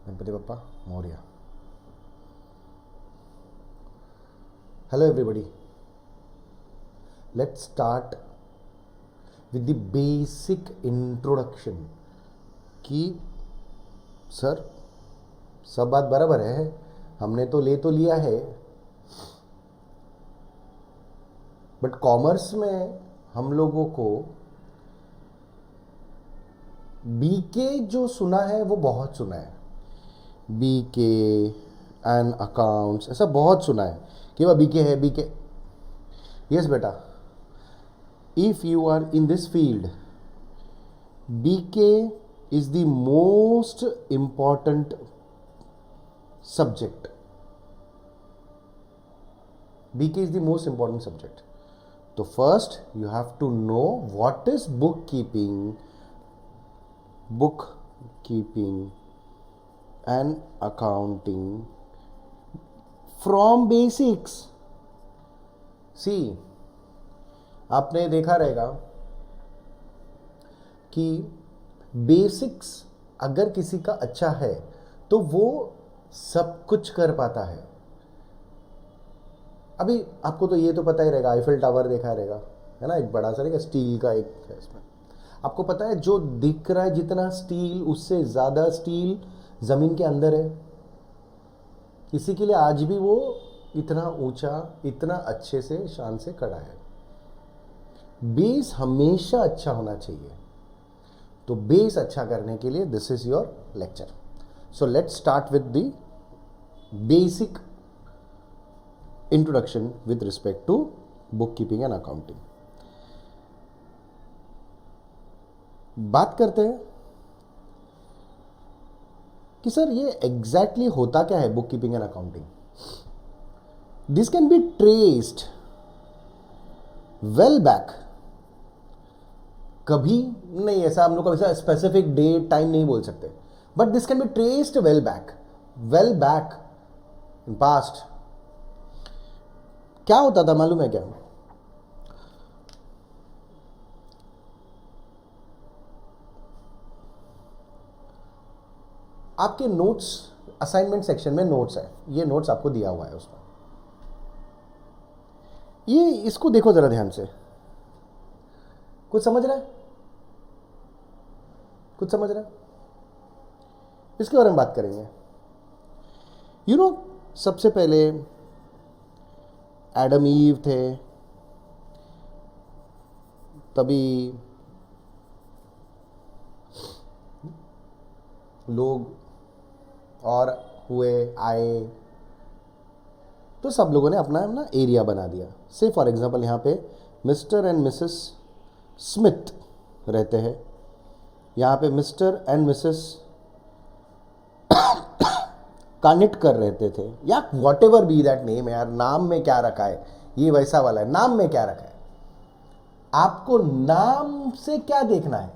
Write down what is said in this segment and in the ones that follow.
Ganpati Bappa Maurya. Hello everybody. Let's start with the basic introduction. कि sir सब बात बराबर है, हमने तो लिया है, बट कॉमर्स में हम लोगों को बीके जो सुना है वो बहुत सुना है. बीके एंड अकाउंट्स ऐसा बहुत सुना है कि वह बीके है बीके. यस बेटा, if you are in this field, BK is the most important subject. BK is the most important subject. So first you have to know what is bookkeeping and accounting from basics. See, आपने देखा रहेगा कि basics अगर किसी का अच्छा है तो वो सब कुछ कर पाता है. अभी आपको तो ये तो पता ही रहेगा, आईफिल टावर देखा रहेगा, है ना, एक बड़ा सा रहेगा स्टील का एक है इसमें. आपको पता है जो दिख रहा है जितना स्टील, उससे ज़्यादा स्टील ज़मीन के अंदर है. इसी के लिए आज भी वो इतना ऊंचा, इतना अच्छे से शान से खड़ा है. बेस हमेशा अच्छा होना चाहिए. तो बेस अच्छा करने के लिए this is your lecture. So let's start with the basic introduction with respect to bookkeeping and accounting. बात करते हैं कि सर ये एग्जैक्टली होता क्या है book keeping and accounting. This can be traced well back. कभी नहीं, ऐसा हम लोग का ऐसा स्पेसिफिक डेट टाइम नहीं बोल सकते, but this can be traced well back in past. क्या होता था मालूम है क्या? आपके नोट्स, असाइनमेंट सेक्शन में नोट्स है, ये नोट्स आपको दिया हुआ है उसमें. ये इसको देखो जरा ध्यान से. कुछ समझ रहा है? कुछ समझ रहा है? इसके बारे में बात करेंगे. यू नो, सबसे पहले एडम ईव थे, तभी लोग और हुए आए, तो सब लोगों ने अपना अपना एरिया बना दिया. से फॉर एग्जांपल यहाँ पे मिस्टर एंड मिसेस स्मिथ रहते हैं, यहाँ पे मिस्टर एंड मिसेस कानिटकर रहते थे, या what ever be that name. यार नाम में क्या रखा है, ये वैसा वाला है, नाम में क्या रखा है. आपको नाम से क्या देखना है.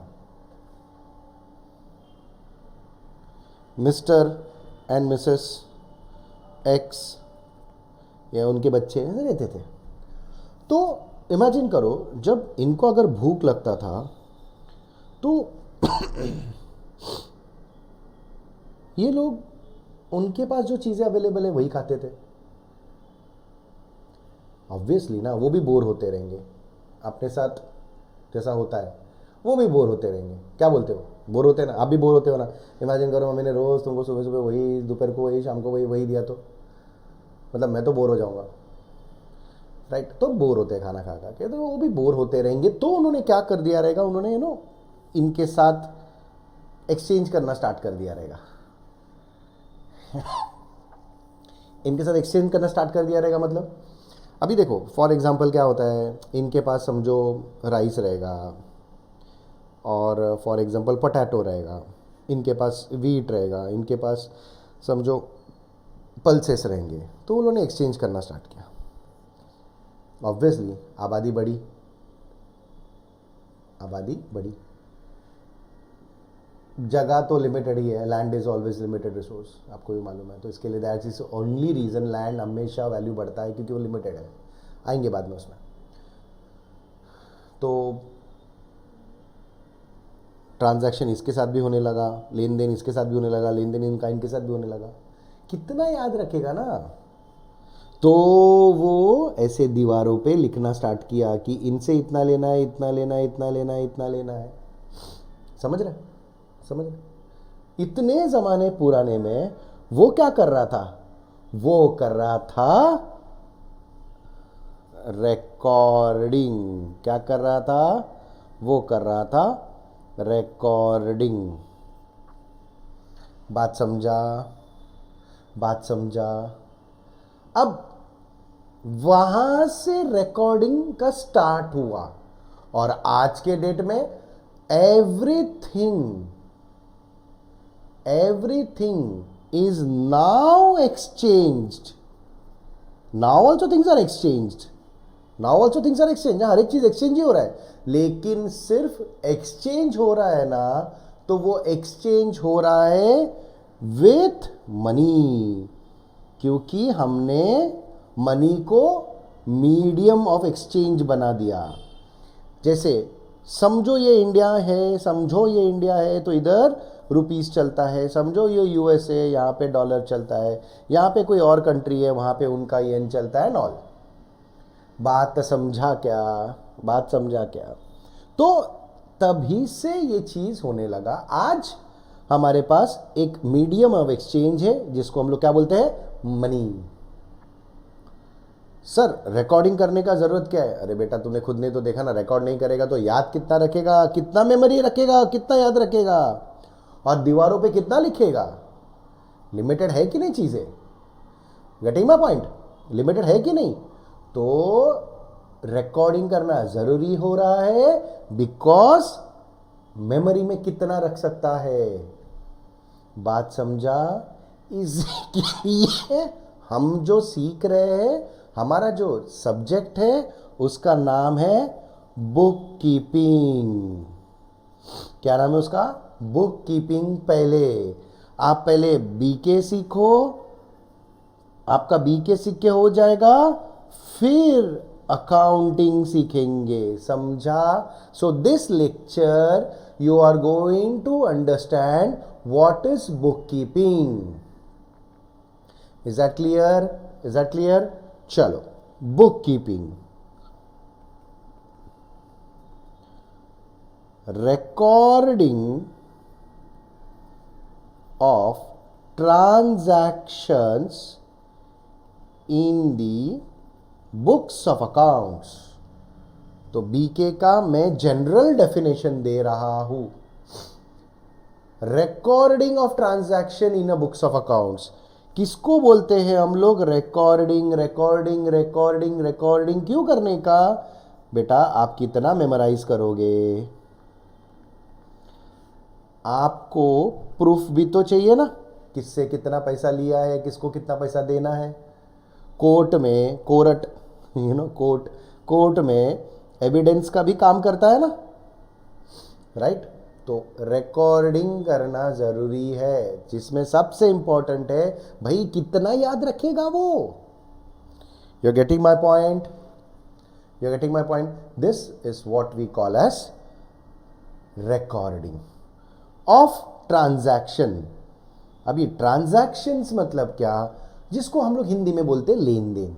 मिस्टर एंड मिसेस एक्स या उनके बच्चे रहते थे. तो इमेजिन करो, जब इनको अगर भूख लगता था तो ये लोग, उनके पास जो चीज़ें अवेलेबल है वही खाते थे. ऑब्वियसली ना, वो भी बोर होते रहेंगे. अपने साथ जैसा होता है वो भी बोर होते रहेंगे. क्या बोलते हो? बोर होते हैं ना, आप भी बोर होते हो ना. इमेजिन करो मम्मी ने रोज़ तुमको सुबह सुबह वही, दोपहर को वही, शाम को वही दिया, तो मतलब मैं तो बोर हो जाऊंगा, राइट. तो बोर होते हैं खाना खा खा के, तो वो भी बोर होते रहेंगे. तो उन्होंने क्या कर दिया रहेगा, उन्होंने इनके साथ एक्सचेंज करना स्टार्ट कर दिया रहेगा. इनके साथ एक्सचेंज करना स्टार्ट कर दिया रहेगा. मतलब अभी देखो फॉर एग्जांपल क्या होता है, इनके पास समझो राइस रहेगा, और फॉर एग्जांपल पोटैटो रहेगा, इनके पास वीट रहेगा, इनके पास समझो पल्सेस रहेंगे. तो उन्होंने एक्सचेंज करना स्टार्ट किया. ऑब्वियसली आबादी बढ़ी, जगह तो लिमिटेड ही है. Land is always limited resource, आपको भी मालूम है. तो इसके लिए that is only reason land हमेशा वैल्यू बढ़ता है, क्योंकि वो लिमिटेड है. आएंगे बाद में उसमें. तो ट्रांजैक्शन इसके साथ भी होने लगा, लेन देन इसके साथ भी होने लगा, लेन देन इन काइंड के साथ भी होने लगा। कितना याद रखेगा ना। तो वो ऐसे दीवारों पे लिखना स्टार्ट किया कि इनसे इतना लेना है, इतना लेना है, इतना लेना है, इतना लेना है। समझ रहे, समझ रहे। इतने ज़माने पुराने में वो क्या कर रहा था? वो कर रहा था रिकॉर्डिंग। क्या कर रहा था? वो कर रहा था रिकॉर्डिंग। बात समझा? बात समझा? अब वहां से रिकॉर्डिंग का स्टार्ट हुआ और आज के डेट में everything is now exchanged. Now also things are exchanged. Now also things are exchange. हर एक चीज एक्सचेंज ही हो रहा है, लेकिन सिर्फ एक्सचेंज हो रहा है ना, तो वो एक्सचेंज हो रहा है विथ मनी, क्योंकि हमने मनी को मीडियम ऑफ एक्सचेंज बना दिया। जैसे समझो ये इंडिया है, समझो ये इंडिया है तो इधर रुपीस चलता है, समझो ये यूएस है, यहाँ पे डॉलर चलता है, यहाँ पे कोई और कंट्री है, वहाँ पे उनका येन चलता है नॉल। बात समझा क्या? बात समझा क्या? तो तभी से ये चीज़ होने लगा। आज हमारे पास एक मीडियम ऑफ एक्सचेंज है जिसको हम लोग क्या बोलते हैं? मनी। सर रिकॉर्डिंग करने का जरूरत क्या है? अरे बेटा तुमने खुद ने तो देखा ना, रिकॉर्ड नहीं करेगा तो याद कितना रखेगा, कितना मेमोरी रखेगा, कितना याद रखेगा, और दीवारों पे कितना लिखेगा? लिमिटेड है कि नहीं चीजें? Getting my point? लिमिटेड है कि नहीं? तो रिकॉर्डिंग करना जरूरी हो रहा है बिकॉज मेमोरी में कितना रख सकता है। बात समझा? इसलिए हम जो सीख रहे हैं, हमारा जो सब्जेक्ट है उसका नाम है बुक कीपिंग। क्या नाम है उसका? Book keeping. आप पहले बीके सीखो, आपका बीके सीख के हो जाएगा, फिर अकाउंटिंग सीखेंगे। समझा? So this lecture you are going to understand what is book keeping. Is that clear? Is that clear? चलो, book keeping, recording of transactions in the books of accounts. तो बीके का मैं जनरल डेफिनेशन दे रहा हूं। Recording of transaction in a books of accounts किसको बोलते हैं हम लोग? रिकॉर्डिंग। रिकॉर्डिंग रिकॉर्डिंग रिकॉर्डिंग क्यों करने का? बेटा आप कितना मेमोराइज करोगे? आपको प्रूफ भी तो चाहिए ना, किससे कितना पैसा लिया है, किसको कितना पैसा देना है। कोर्ट में कोर्ट में एविडेंस का भी काम करता है ना, राइट? तो रिकॉर्डिंग करना जरूरी है, जिसमें सबसे इंपॉर्टेंट है भाई कितना याद रखेगा वो। You are getting my point? You are getting my point? This is what we call as recording of transaction. अभी ट्रांजैक्शंस मतलब क्या? जिसको हम लोग हिंदी में बोलते हैं लेन देन,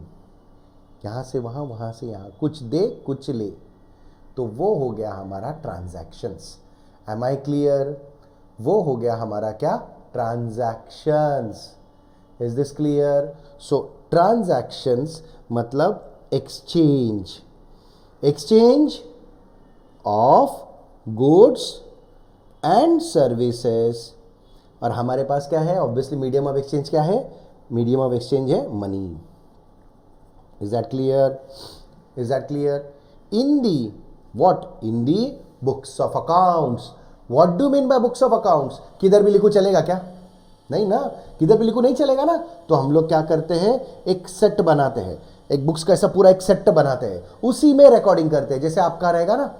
यहां से वहां, वहां से यहां, कुछ दे कुछ ले, तो वो हो गया हमारा ट्रांजैक्शंस। M I clear? वो हो गया हमारा क्या? Transactions. Is this clear? So transactions मतलब exchange, exchange of goods and services. और हमारे पास क्या है? ऑब्वियसली मीडियम ऑफ एक्सचेंज क्या है? मीडियम ऑफ एक्सचेंज है money. Is that clear? Is that clear? In the what? In the books of accounts. What do mean by books of accounts? किधर भी लिखो चलेगा क्या? नहीं ना, किधर भी लिखो नहीं चलेगा ना। तो हम लोग क्या करते हैं? एक सेट बनाते हैं, एक बुक्स का ऐसा पूरा एक सेट बनाते हैं, उसी में रिकॉर्डिंग करते हैं। जैसे आपका रहेगा ना,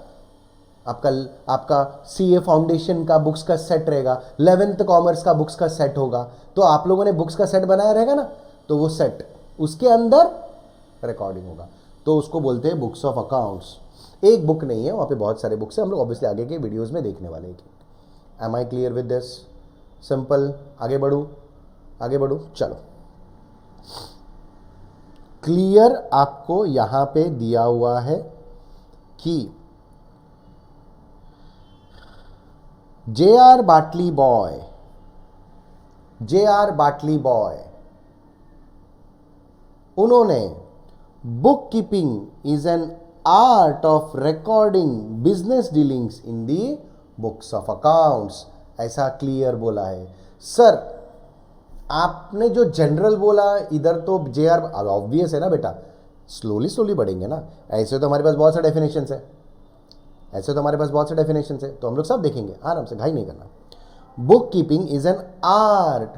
आपका सीए फाउंडेशन का बुक्स का सेट रहेगा, 11th कॉमर्स का बुक्स का सेट होगा, तो आप लोगों ने बुक्स का सेट बनाया रहेगा ना, तो वो सेट उसके अंदर रिकॉर्डिंग होगा, तो उसको बोलते हैं बुक्स ऑफ अकाउंट्स। एक बुक नहीं है, वहाँ पे बहुत सारे बुक्स हैं, हम लोग ऑब्वियसली आगे के वीडियोस में देखने वाले हैं। Am I clear with this? Simple. आगे बढ़ू, आगे बढ़ू, चलो। क्लियर आपको यहां पे दिया हुआ है कि J.R. बाटली बॉय, J.R. बाटली बॉय, उन्होंने book keeping is an art of recording business dealings in the books of accounts, ऐसा क्लियर बोला है। सर आपने जो जनरल बोला इधर तो J.R. ऑब्वियस है ना बेटा, स्लोली स्लोली बढ़ेंगे ना। ऐसे तो हमारे पास बहुत सारे डेफिनेशंस है, ऐसे तो हमारे पास बहुत से डेफिनेशंस है, तो हम लोग सब देखेंगे आराम से, घाई नहीं करना। Book keeping is an art.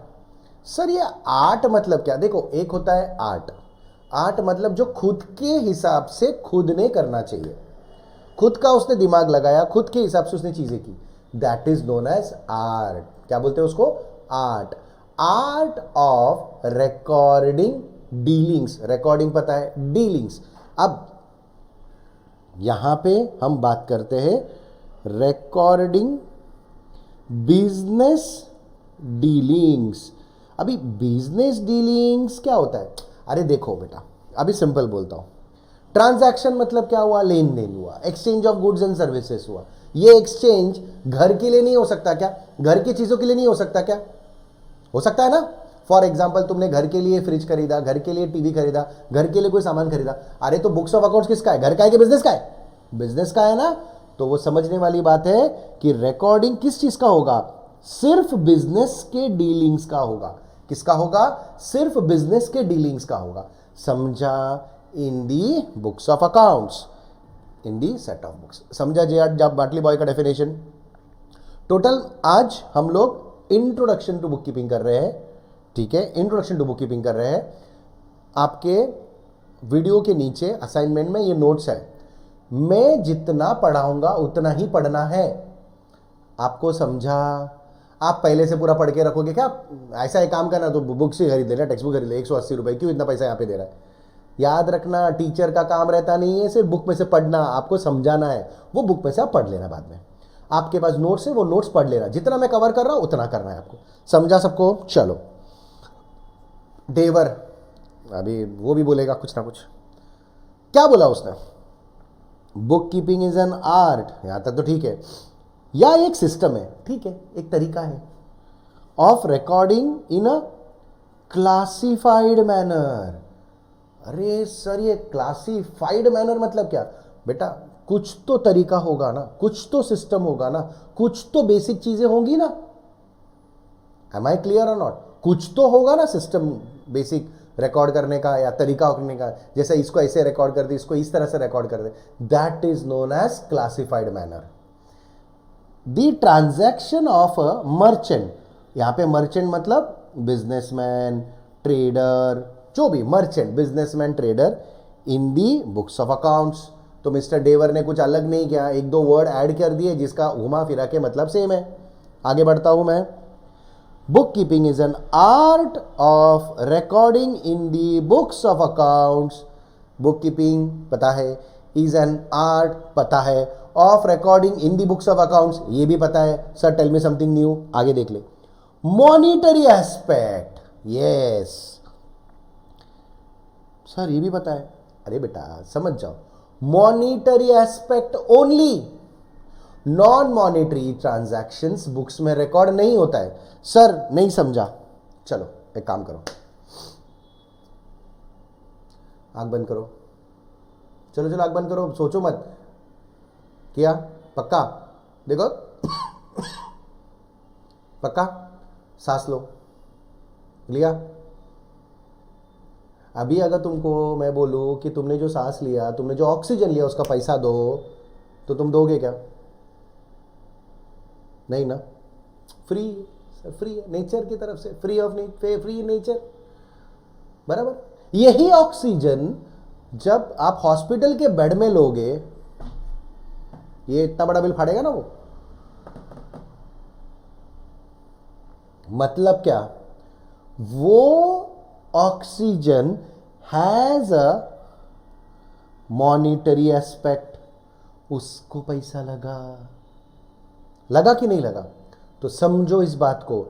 Sir ये आर्ट मतलब क्या? देखो, एक होता है आर्ट, आर्ट मतलब जो खुद के हिसाब से खुद ने करना चाहिए, खुद का उसने दिमाग लगाया, खुद के हिसाब से उसने चीजें की, that is known as art. क्या बोलते हैं उसको? Art. Art of recording dealings, recording पता है, डीलिंग्स। अब यहां पे हम बात करते हैं रिकॉर्डिंग बिजनेस डीलिंग्स। अभी बिजनेस डीलिंग्स क्या होता है? अरे देखो बेटा, अभी सिंपल बोलता हूं, ट्रांजैक्शन मतलब क्या हुआ? लेन देन हुआ, exchange of goods and services हुआ। ये एक्सचेंज घर के लिए नहीं हो सकता क्या? घर की चीजों के लिए नहीं हो सकता क्या? हो सकता है ना। फॉर एग्जाम्पल तुमने घर के लिए फ्रिज खरीदा, घर के लिए टीवी खरीदा, घर के लिए कोई सामान खरीदा, अरे तो बुक्स ऑफ अकाउंट्स किसका है? घर का है कि बिजनेस का है? बिजनेस का है ना। तो वो समझने वाली बात है कि रिकॉर्डिंग किस चीज का होगा? सिर्फ बिजनेस के डीलिंग्स का होगा। किसका होगा? सिर्फ बिजनेस के डीलिंग्स का होगा। समझा? In the books of accounts, in the set of books. समझा J.R. बाटली बॉय का डेफिनेशन? टोटल आज हम लोग इंट्रोडक्शन टू बुक कीपिंग कर रहे हैं, ठीक है, इंट्रोडक्शन टू बुक कीपिंग कर रहे हैं। आपके वीडियो के नीचे असाइनमेंट में ये नोट्स है, मैं जितना पढ़ाऊंगा उतना ही पढ़ना है। आपको समझा? आप पहले से पूरा पढ़ के रखोगे क्या? ऐसा एक काम करना, तो बुक से खरीद लेना, टेक्स्ट बुक खरीद ले, 180 रुपए, क्यों इतना पैसा यहाँ पे दे रहा है? याद रखना, टीचर का काम रहता नहीं है सिर्फ बुक में से पढ़ना, आपको समझाना है। वो बुक में से आप पढ़ लेना, बाद में आपके पास नोट्स है, वो नोट्स पढ़ लेना, जितना मैं कवर कर रहा हूं उतना करना है आपको। समझा सबको? चलो। देवर अभी वो भी बोलेगा कुछ ना कुछ। क्या बोला उसने? Book keeping is an art, यहां तक तो ठीक है, या एक सिस्टम है, ठीक है, एक तरीका है, of recording in a classified manner. अरे सर ये क्लासिफाइड मैनर मतलब क्या? बेटा कुछ तो तरीका होगा ना, कुछ तो सिस्टम होगा ना, कुछ तो बेसिक चीजें होंगी ना। Am I clear or not? कुछ तो होगा ना सिस्टम बेसिक रिकॉर्ड करने का या तरीका करने का, जैसे इसको ऐसे रिकॉर्ड कर दे, इसको इस तरह से रिकॉर्ड कर दे, that is known as classified manner. The transaction of a merchant, यहां पे मर्चेंट मतलब बिजनेसमैन, ट्रेडर, जो भी merchant, businessman, trader, in the books of accounts. तो मिस्टर डेवर ने कुछ अलग नहीं किया, एक दो वर्ड ऐड कर दिए जिसका घुमा फिरा के मतलब सेम है। आगे बढ़ता हूं मैं। Book keeping is an art of recording in the books of accounts. Bookkeeping पता है, इज एन आर्ट पता है, of recording in the books of accounts ये भी पता है। Sir tell me something new, आगे देख ले। मॉनिटरी एस्पेक्ट, यस सर ये भी पता है। अरे बेटा समझ जाओ, monetary aspect only, non monetary transactions books में रिकॉर्ड नहीं होता है। सर नहीं समझा, चलो एक काम करो, आंख बंद करो, चलो चलो आंख बंद करो, सोचो मत। किया? पक्का? देखो पक्का? सांस लो, लिया? अभी अगर तुमको मैं बोलूं कि तुमने जो सांस लिया, तुमने जो ऑक्सीजन लिया, उसका पैसा दो, तो तुम दोगे क्या? नहीं ना। फ्री, फ्री है नेचर की तरफ से, फ्री ऑफ फ्री नेचर, बराबर। यही ऑक्सीजन जब आप हॉस्पिटल के बेड में लोगे, ये इतना बड़ा बिल फाड़ेगा ना वो। मतलब क्या? वो oxygen has a monetary aspect, उसको पैसा लगा, लगा कि नहीं लगा? तो समझो इस बात को,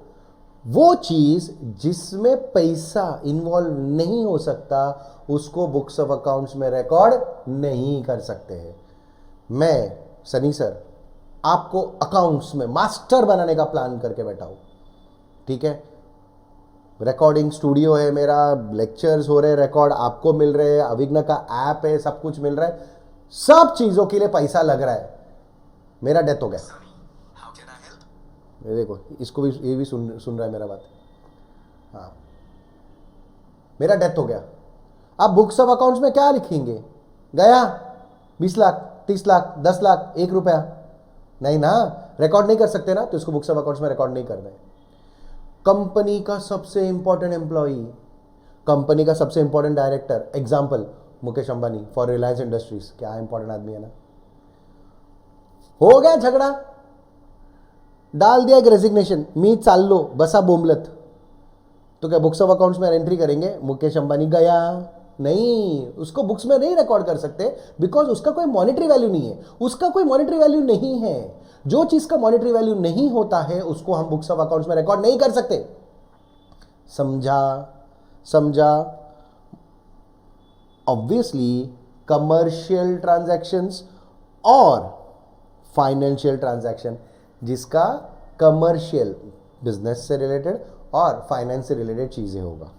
वो चीज जिसमें पैसा इन्वॉल्व नहीं हो सकता उसको बुक्स ऑफ अकाउंट्स में रिकॉर्ड नहीं कर सकते हैं। मैं सनी सर आपको अकाउंट्स में मास्टर बनाने का प्लान करके बैठा हूं, ठीक है। रिकॉर्डिंग स्टूडियो है मेरा, लेक्चर्स हो रहे, रिकॉर्ड आपको मिल रहे हैं, अविघ्न का ऐप है, सब कुछ मिल रहा है, सब चीजों के लिए पैसा लग रहा है। मेरा डेथ हो गया, ये देखो इसको भी, ये भी सुन रहा है मेरा बात, हाँ मेरा डेथ हो गया। आप बुक्स ऑफ अकाउंट्स में क्या लिखेंगे? गया 20 लाख 30 लाख 10 लाख 1 रुपया, नहीं ना, रिकॉर्ड नहीं कर सकते ना, तो इसको बुक्स ऑफ अकाउंट्स में रिकॉर्ड नहीं करना है। कंपनी का सबसे इंपॉर्टेंट एम्प्लॉई, कंपनी का सबसे important director, example Mukesh Ambani for Reliance industries, क्या इंपॉर्टेंट आदमी है ना। हो गया झगड़ा, डाल दिया एक रेजिग्नेशन, मी चाललो बसा बोमलत, तो क्या बुक्स ऑफ अकाउंट्स में एंट्री करेंगे मुकेश अंबानी गया? नहीं, उसको बुक्स में नहीं रिकॉर्ड कर सकते, बिकॉज उसका कोई मॉनेटरी वैल्यू नहीं है, उसका कोई मॉनेटरी वैल्यू नहीं है। जो चीज का मॉनेटरी वैल्यू नहीं होता है उसको हम बुक्स ऑफ अकाउंट्स में रिकॉर्ड नहीं कर सकते। समझा? समझा? ऑब्वियसली कमर्शियल ट्रांजैक्शंस और फाइनेंशियल ट्रांजैक्शन, जिसका कमर्शियल बिजनेस से रिलेटेड और फाइनेंस से रिलेटेड चीजें होगा,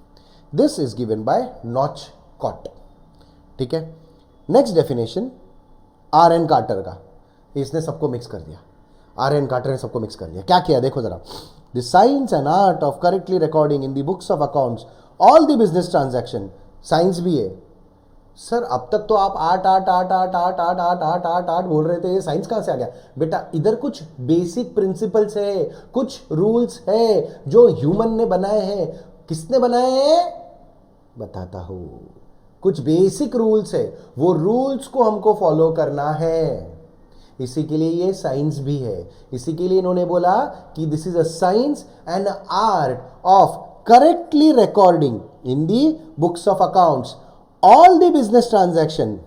this is given by Northcott, ठीक है। Next definition R N Carter का, इसने सबको मिक्स कर दिया, आर एन कार्टर ने सबको मिक्स कर दिया। क्या किया देखो जरा, the science and art of correctly recording in the books of accounts all the business transaction, science भी है सर। अब तक तो आप art art art art art art art art art art बोल रहे थे, ये साइंस कहां से आ गया बेटा? इधर कुछ बेसिक प्रिंसिपल्स है, कुछ रूल्स है जो ह्यूमन ने बनाए हैं। किसने बनाए हैं बताता हूं, कुछ बेसिक रूल्स है, वो रूल्स को हमको फॉलो करना है, इसी के लिए ये साइंस भी है। इसी के लिए इन्होंने बोला कि this is a science and art of correctly recording in the books of accounts all the business transaction,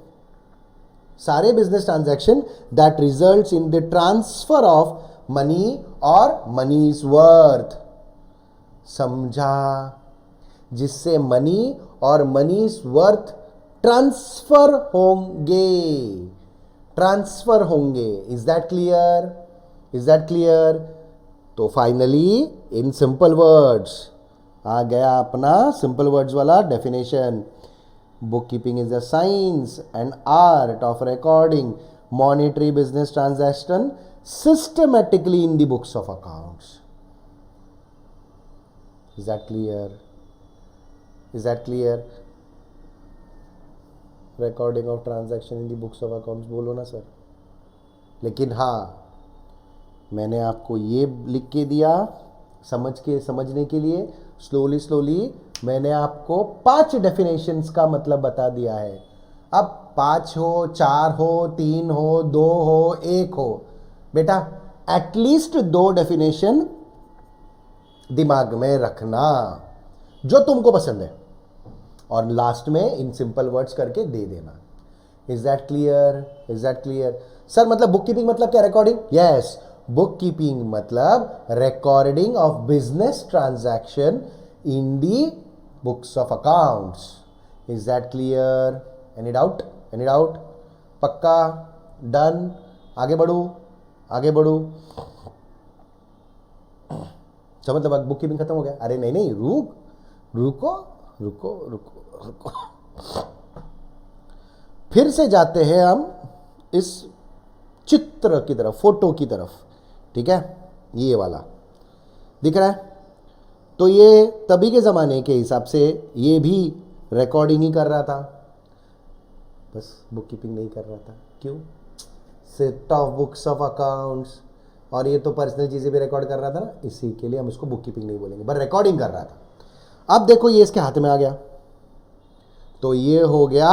सारे business transaction that results in the transfer of money और मनीज वर्थ। समझा? जिससे मनी और मनीज वर्थ ट्रांसफर होंगे, transfer होंगे। Is that clear? Is that clear? तो finally in simple words आ गया अपना सिंपल वर्ड्स वाला definition. Book keeping is a science and art of recording monetary business transaction systematically in the books of accounts. Is that clear? Is that clear? Recording of transaction in the books of accounts बोलो ना sir. लेकिन हाँ, मैंने आपको ये लिख के दिया समझने के लिए, स्लोली मैंने आपको 5 डेफिनेशंस का मतलब बता दिया है। अब 5 हो, 4 हो, 3 हो, 2 हो, 1 हो, बेटा एटलीस्ट 2 डेफिनेशन दिमाग में रखना जो तुमको पसंद है, और लास्ट में इन सिंपल वर्ड्स करके दे देना। Is that clear? Is that clear? Sir मतलब बुक कीपिंग मतलब क्या? रिकॉर्डिंग? यस, बुक कीपिंग मतलब recording of business transaction in the books of accounts. Is that clear? Any doubt? Any doubt? पक्का? Done? आगे बढ़ू? आगे बढ़ू? तो मतलब बुक कीपिंग खत्म हो गया? अरे नहीं, रुको, फिर से जाते हैं हम इस चित्र की तरफ, फोटो की तरफ, ठीक है। ये वाला दिख रहा है, तो ये तभी के जमाने के हिसाब से ये भी रिकॉर्डिंग ही कर रहा था, बस बुक कीपिंग नहीं कर रहा था। क्यों? Set of books of accounts, और ये तो पर्सनल चीजें भी रिकॉर्ड कर रहा था ना, इसी के लिए हम इसको बुक कीपिंग नहीं बोलेंगे, बस रिकॉर्डिंग कर रहा था। अब देखो ये इसके हाथ में आ गया, तो ये हो गया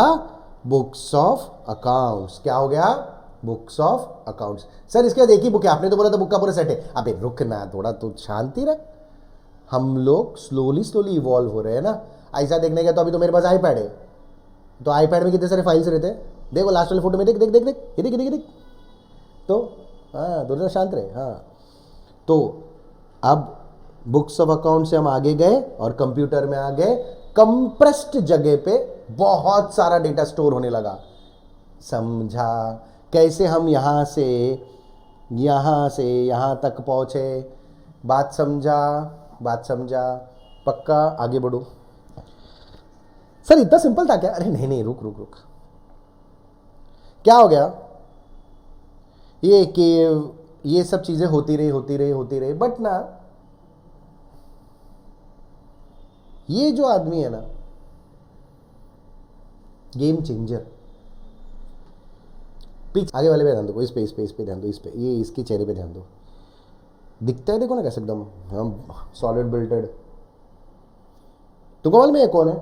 बुक्स ऑफ अकाउंट्स। क्या हो गया? Books of accounts. सर इसके बाद एक ही बुक है, आपने तो बोला था बुक का पूरा सेट है। अबे रुकना थोड़ा, तो शांति रख। हम लोग स्लोली इवॉल्व हो रहे हैं ना। ऐसा देखने का तो अभी तो मेरे पास आईपैड है, तो आईपैड में कितने सारे फाइल्स रहते हैं, देखो लास्ट वाले फोटो में, देख देख देख देख, ये देख। तो हाँ थोड़ा शांत रहे। हाँ, तो अब बुक्स ऑफ अकाउंट से हम आगे गए और कंप्यूटर में आ गए, कंप्रेस्ड जगह पे बहुत सारा डेटा स्टोर होने लगा। समझा कैसे हम यहां से यहां तक पहुंचे? बात समझा? बात समझा? पक्का? आगे बढ़ो। सर इतना सिंपल था क्या? अरे नहीं नहीं, रुक रुक रुक, क्या हो गया? ये कि ये सब चीजें होती रही, बट ना ये जो आदमी है ना, गेम चेंजर। पीछे आगे वाले पे ध्यान दो, इस पे ध्यान दो, इस पे, ये इसके चेहरे पे ध्यान दो। दिखता है देखो ना कैसे एकदम हम सॉलिड बिल्टेड। तुमको मालूम है ये कौन है?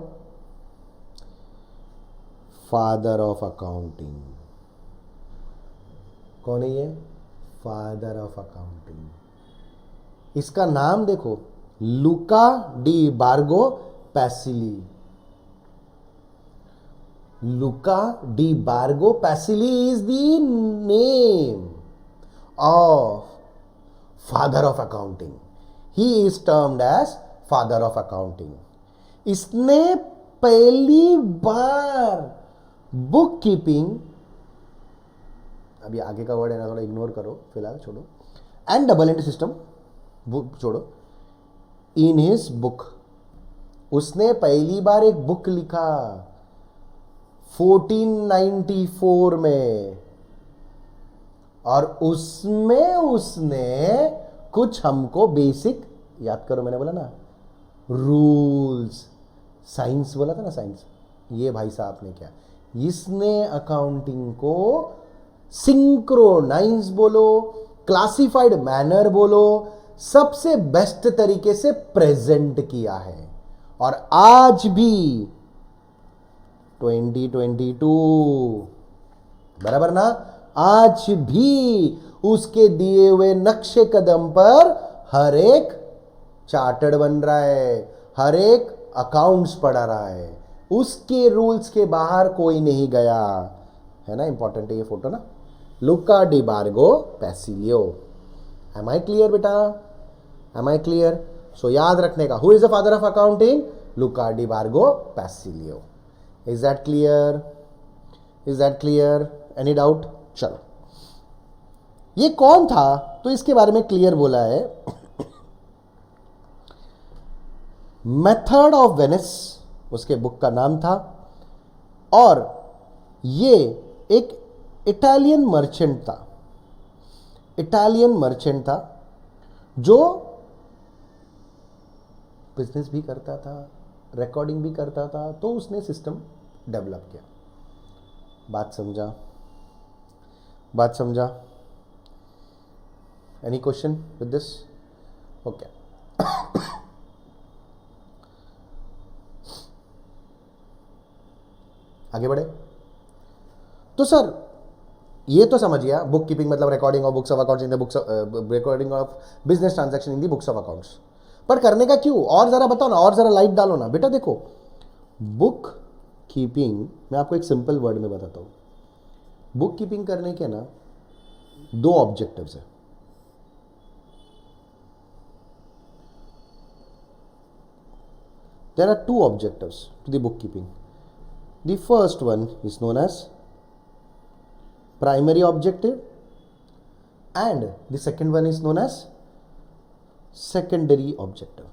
Father of accounting. कौन है ये? Father of accounting. इसका नाम देखो, Luca de Borgo Pacioli. Luca de Borgo Pacioli is the name of father of accounting. He is termed as father of accounting. इसने पहली बार बुक कीपिंग, अभी आगे का वर्ड है ना, थोड़ा इग्नोर करो फिलहाल, छोड़ो, and double entry system book छोड़ो, इन हिज बुक, उसने पहली बार एक बुक लिखा 1494 में, और उसमें उसने कुछ हमको बेसिक याद करो, मैंने बोला ना रूल्स, साइंस बोला था ना, साइंस। ये भाई साहब ने क्या, इसने अकाउंटिंग को सिंक्रोनाइज बोलो, क्लासिफाइड मैनर बोलो, सबसे बेस्ट तरीके से प्रेजेंट किया है। और आज भी 2022 बराबर ना, आज भी उसके दिए हुए नक्शे कदम पर हर एक चार्टर्ड बन रहा है, हर एक अकाउंट्स पढ़ा रहा है, उसके रूल्स के बाहर कोई नहीं गया है ना। इंपॉर्टेंट है ये फोटो ना, Luca de Borgo Pacioli. Am I clear बेटा? Am I clear? सो याद रखने का, who is the father of accounting? Luca de Borgo Pacioli. Is that clear? Is that clear? Any doubt? चलो, ये कौन था तो इसके बारे में क्लियर बोला है, मेथड ऑफ वेनिस उसके बुक का नाम था। और ये एक इटालियन मर्चेंट था, इटालियन मर्चेंट था जो बिजनेस भी करता था, रिकॉर्डिंग भी करता था, तो उसने सिस्टम डेवलप किया। बात समझा? बात समझा? Any question with this? Okay, आगे बढ़े। तो सर ये तो समझ गया, बुक कीपिंग मतलब recording of books of accounts in the books, recording of business transaction in the books of accounts. पर करने का क्यों? और जरा बताओ ना, और जरा लाइट डालो ना बेटा। देखो, बुक कीपिंग, मैं आपको एक सिंपल वर्ड में बताता हूं। बुक कीपिंग करने के ना दो ऑब्जेक्टिव्स है। There are two objectives to the bookkeeping. The first one is known as primary objective and the second one is known as secondary objective.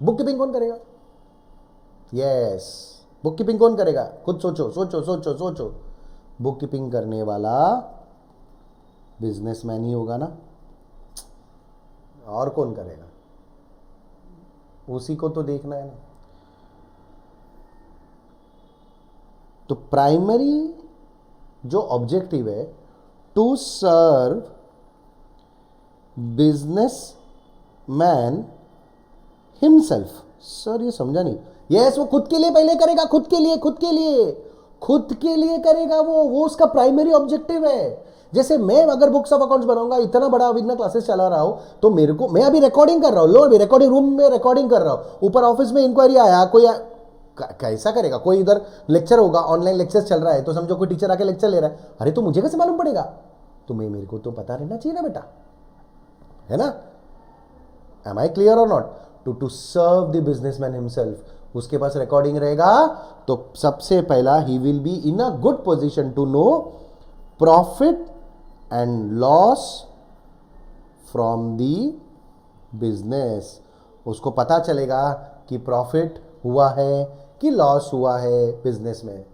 Book keeping कौन करेगा? यस, बुक कीपिंग कौन करेगा? खुद सोचो सोचो सोचो सोचो। बुक कीपिंग करने वाला बिजनेसमैन ही होगा ना, और कौन करेगा? उसी को तो देखना है ना। तो प्राइमरी जो ऑब्जेक्टिव है, to serve businessman himself. Sir ये समझा नहीं। यस, वो खुद के लिए पहले करेगा, खुद के लिए, खुद के लिए, खुद के लिए करेगा वो उसका प्राइमरी ऑब्जेक्टिव है। जैसे मैं अगर बुक्स ऑफ अकाउंट्स बनाऊंगा, इतना बड़ा अविज्ञा क्लासेस चला रहा हूं, तो मेरे को, मैं अभी रिकॉर्डिंग कर रहा हूं, लो अभी रिकॉर्डिंग रूम में रिकॉर्डिंग कर रहा हूं, ऊपर ऑफिस में इंक्वायरी आया, कोई कैसा करेगा? कोई इधर लेक्चर होगा, ऑनलाइन लेक्चर चल रहा है, तो समझो कोई टीचर आके लेक्चर ले रहा है, अरे तो मुझे कैसे मालूम पड़ेगा? तुम्हें मेरे को तो पता रहना चाहिए ना बेटा, है ना? Am I clear or not? To serve the businessman himself, उसके पास रिकॉर्डिंग रहेगा तो सबसे पहला ही will be in a good position to know profit and loss from the business. उसको पता चलेगा कि प्रॉफिट हुआ है कि लॉस हुआ है बिजनेस में।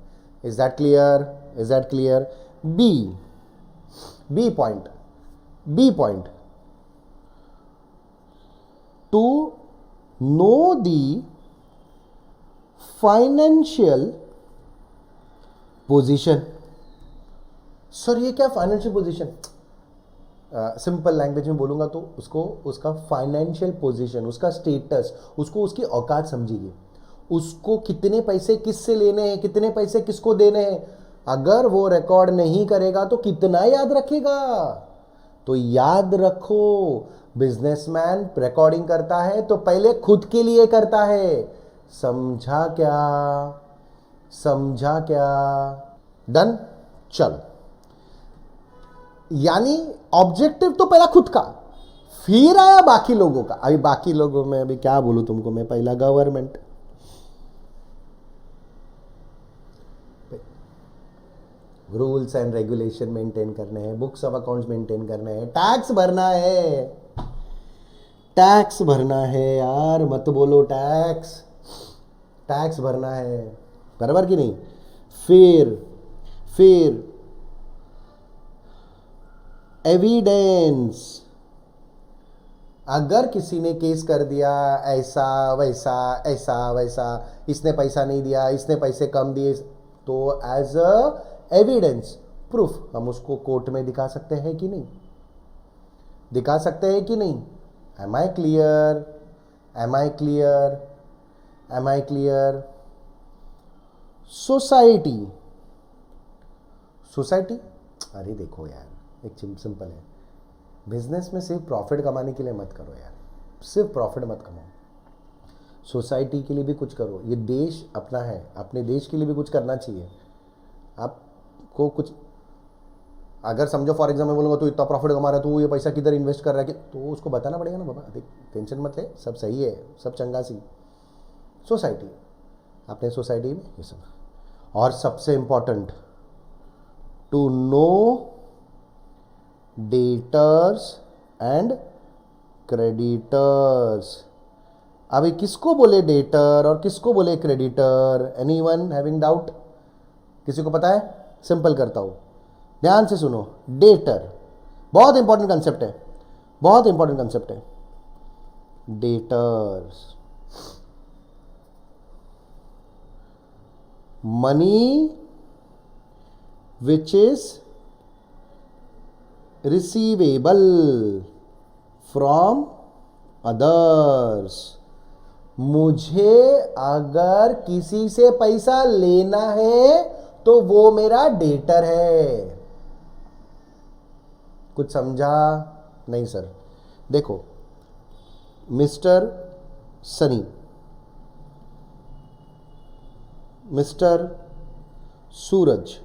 Is that clear? Is that clear? B point, to know the financial position. Sir ये क्या फाइनेंशियल पोजीशन? सिंपल लैंग्वेज में बोलूंगा तो उसको उसका फाइनेंशियल पोजीशन, उसका स्टेटस, उसको उसकी औकात समझिए। उसको कितने पैसे किससे लेने हैं, कितने पैसे किसको देने हैं, अगर वो रिकॉर्ड नहीं करेगा तो कितना याद रखेगा? तो याद रखो, बिजनेसमैन रिकॉर्डिंग करता है तो पहले खुद के लिए करता है। समझा क्या? समझा क्या? डन? चलो, यानी ऑब्जेक्टिव तो पहला खुद का, फिर आया बाकी लोगों का। अभी बाकी लोगों में अभी क्या बोलूं तुमको मैं, पहला government, rules and regulation maintain करने हैं, बुक्स ऑफ अकाउंट्स मेंटेन करने हैं, टैक्स भरना है, टैक्स भरना है यार, मत बोलो टैक्स, टैक्स भरना है, बराबर कि नहीं? फिर एविडेंस, अगर किसी ने केस कर दिया ऐसा वैसा, इसने पैसा नहीं दिया, इसने पैसे कम दिए, तो एज अ एविडेंस, प्रूफ, हम उसको कोर्ट में दिखा सकते हैं कि नहीं? दिखा सकते हैं कि नहीं? Am I clear? Am I clear? Am I clear? Society, अरे देखो यार, एक सिंपल है, बिजनेस में सिर्फ प्रॉफिट कमाने के लिए मत करो यार, सिर्फ प्रॉफिट मत कमाओ, सोसाइटी के लिए भी कुछ करो। ये देश अपना है, अपने देश के लिए भी कुछ करना चाहिए। आपको कुछ, अगर समझो फॉर एग्जाम्पल बोलूँगा तो इतना प्रॉफिट कमा रहा है, तो ये पैसा किधर इन्वेस्ट कर रहा है, तो उसको बताना पड़ेगा ना, बाबा देख टेंशन मत ले, सब सही है, सब चंगा सी। सोसाइटी, अपने सोसाइटी में ये सब। और सबसे important, to know debtors and creditors. अभी किसको बोले डेटर और किसको बोले क्रेडिटर? Anyone having doubt? किसी को पता है? सिंपल करता हूं, ध्यान से सुनो। डेटर बहुत इंपॉर्टेंट कंसेप्ट है, बहुत इंपॉर्टेंट कंसेप्ट है। Debtors, money which is receivable from others. मुझे अगर किसी से पैसा लेना है तो वो मेरा डेटर है। कुछ समझा? नहीं सर। देखो, मिस्टर सनी, मिस्टर सूरज,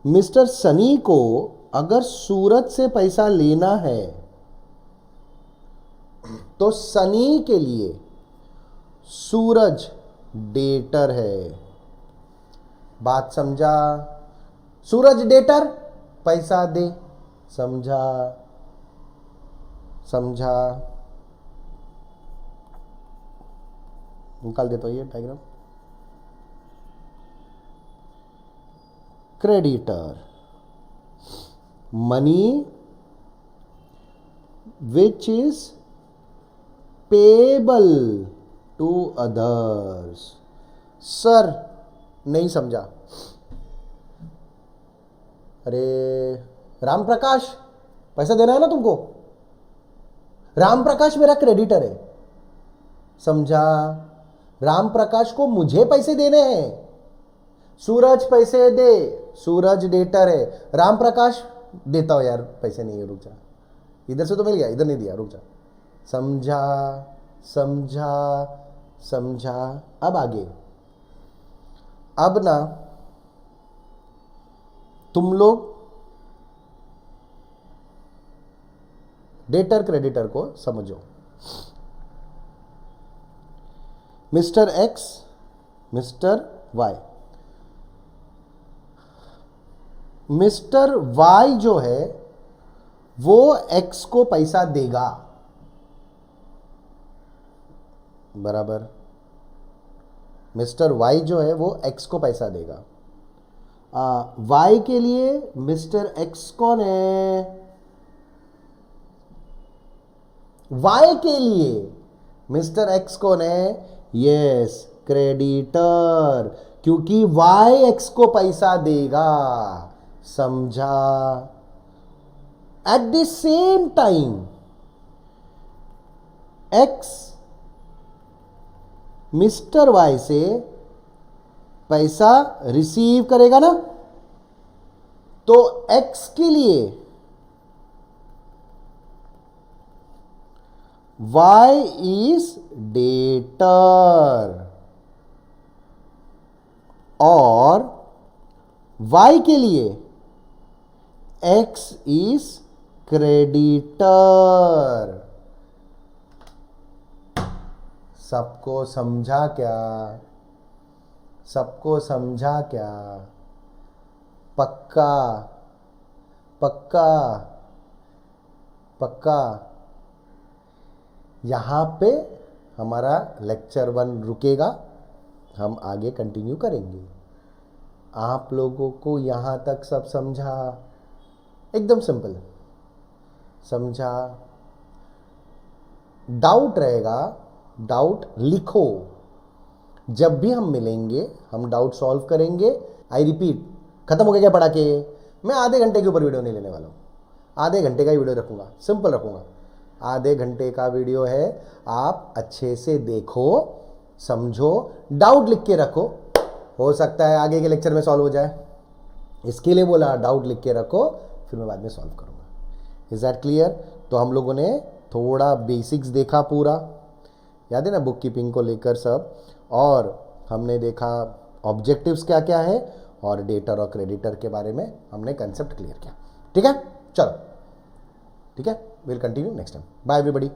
मिस्टर सनी को अगर सूरज से पैसा लेना है तो सनी के लिए सूरज डेटर है। बात समझा? सूरज डेटर, पैसा दे। समझा? समझा? निकाल देता हूं ये diagram. Creditor, money which is payable to others. Sir नहीं समझा। अरे राम प्रकाश, पैसा देना है ना तुमको, राम प्रकाश मेरा क्रेडिटर है। समझा? राम प्रकाश को मुझे पैसे देने हैं, सूरज पैसे दे, सूरज डेटर है, राम प्रकाश देता हो यार, पैसे नहीं है, रुक जा, इधर से तो मिल गया, इधर नहीं दिया, रुक जा। समझा? समझा? समझा? अब आगे, अब ना तुम लोग डेटर क्रेडिटर को समझो। Mister X, mister Y. Mister Y जो है वो एक्स को पैसा देगा, बराबर। मिस्टर वाई जो है वो एक्स को पैसा देगा। वाई के लिए मिस्टर एक्स कौन है? वाई के लिए मिस्टर एक्स कौन है? यस, क्रेडिटर, क्योंकि वाई एक्स को पैसा देगा, समझा। At the same time X mister Y से पैसा रिसीव करेगा ना, तो एक्स के लिए वाई इज डेटर और वाई के लिए एक्स इज क्रेडिटर। सबको समझा क्या? सबको समझा क्या? पक्का? पक्का? पक्का? यहाँ पे हमारा लेक्चर 1 रुकेगा, हम आगे कंटिन्यू करेंगे। आप लोगों को यहाँ तक सब समझा? एकदम सिंपल समझा? डाउट रहेगा, डाउट लिखो। जब भी हम मिलेंगे हम डाउट सॉल्व करेंगे। आई रिपीट, खत्म हो गया क्या पढ़ा के? मैं आधे घंटे के ऊपर वीडियो नहीं लेने वाला हूँ, आधे घंटे का ही वीडियो रखूंगा, सिंपल रखूंगा। आधे घंटे का वीडियो है, आप अच्छे से देखो, समझो, डाउट लिख के रखो। हो सकता है आगे के लेक्चर में सॉल्व हो जाए, इसके लिए बोला डाउट लिख के रखो, फिर मैं बाद में सॉल्व करूंगा। Is that clear? तो हम लोगों ने थोड़ा बेसिक्स देखा पूरा, याद है ना, बुक कीपिंग को लेकर सब, और हमने देखा ऑब्जेक्टिव्स क्या क्या है, और डेटर और क्रेडिटर के बारे में हमने कंसेप्ट क्लियर किया। ठीक है, चलो, ठीक है, will continue next time. Bye everybody.